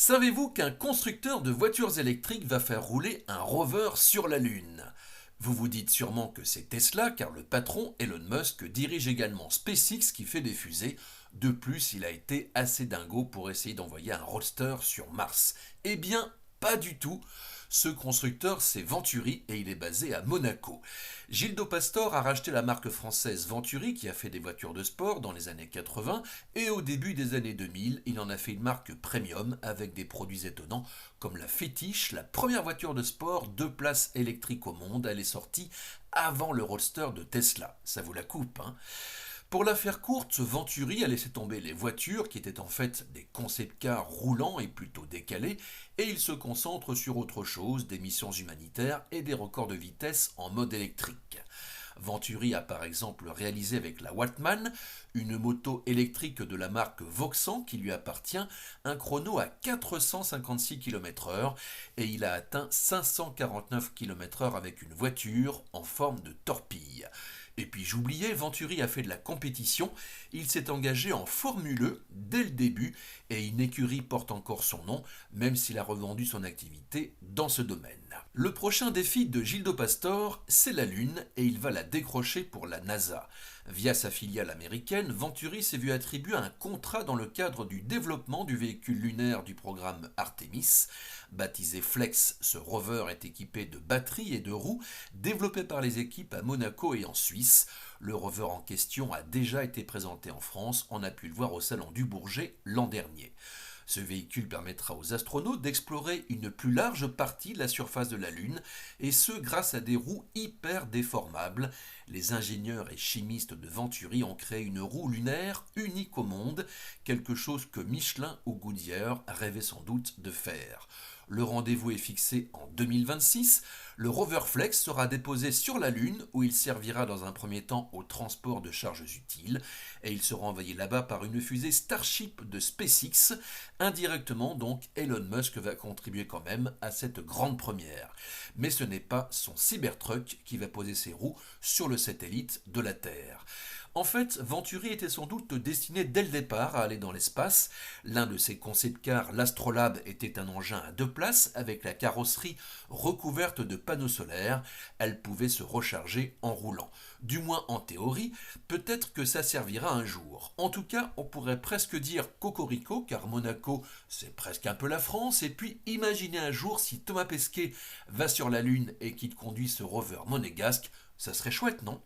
Savez-vous qu'un constructeur de voitures électriques va faire rouler un rover sur la Lune? Vous vous dites sûrement que c'est Tesla, car le patron Elon Musk dirige également SpaceX qui fait des fusées. De plus, il a été assez dingo pour essayer d'envoyer un roadster sur Mars. Eh bien, pas du tout. Ce constructeur, c'est Venturi et il est basé à Monaco. Gildo Pastor a racheté la marque française Venturi qui a fait des voitures de sport dans les années 80 et au début des années 2000, il en a fait une marque premium avec des produits étonnants comme la Fétiche, la première voiture de sport 2 places électriques au monde. Elle est sortie avant le Roadster de Tesla. Ça vous la coupe, hein? Pour la faire courte, Venturi a laissé tomber les voitures qui étaient en fait des concept cars roulants et plutôt décalés et il se concentre sur autre chose, des missions humanitaires et des records de vitesse en mode électrique. Venturi a par exemple réalisé avec la Walkman, une moto électrique de la marque Vauxhall qui lui appartient, un chrono à 456 km/h et il a atteint 549 km/h avec une voiture en forme de torpille. Et puis j'oubliais, Venturi a fait de la compétition, il s'est engagé en Formule E dès le début et une écurie porte encore son nom, même s'il a revendu son activité dans ce domaine. Le prochain défi de Gildo Pastor, c'est la Lune et il va la décrocher pour la NASA. Via sa filiale américaine, Venturi s'est vu attribuer un contrat dans le cadre du développement du véhicule lunaire du programme Artemis. Baptisé Flex, ce rover est équipé de batteries et de roues développées par les équipes à Monaco et en Suisse. Le rover en question a déjà été présenté en France, on a pu le voir au salon du Bourget l'an dernier. Ce véhicule permettra aux astronautes d'explorer une plus large partie de la surface de la Lune, et ce grâce à des roues hyper déformables. Les ingénieurs et chimistes de Venturi ont créé une roue lunaire unique au monde, quelque chose que Michelin ou Goodyear rêvaient sans doute de faire. Le rendez-vous est fixé en 2026. Le rover Flex sera déposé sur la Lune où il servira dans un premier temps au transport de charges utiles et il sera envoyé là-bas par une fusée Starship de SpaceX. Indirectement donc, Elon Musk va contribuer quand même à cette grande première. Mais ce n'est pas son Cybertruck qui va poser ses roues sur le satellite de la Terre. En fait, Venturi était sans doute destiné dès le départ à aller dans l'espace. L'un de ses concept cars, l'Astrolabe, était un engin à 2 places avec la carrosserie recouverte de panneaux solaires. Elle pouvait se recharger en roulant. Du moins en théorie, peut-être que ça servira un jour. En tout cas, on pourrait presque dire cocorico, car Monaco, c'est presque un peu la France. Et puis, imaginez un jour si Thomas Pesquet va sur la Lune et qu'il conduit ce rover monégasque, ça serait chouette, non?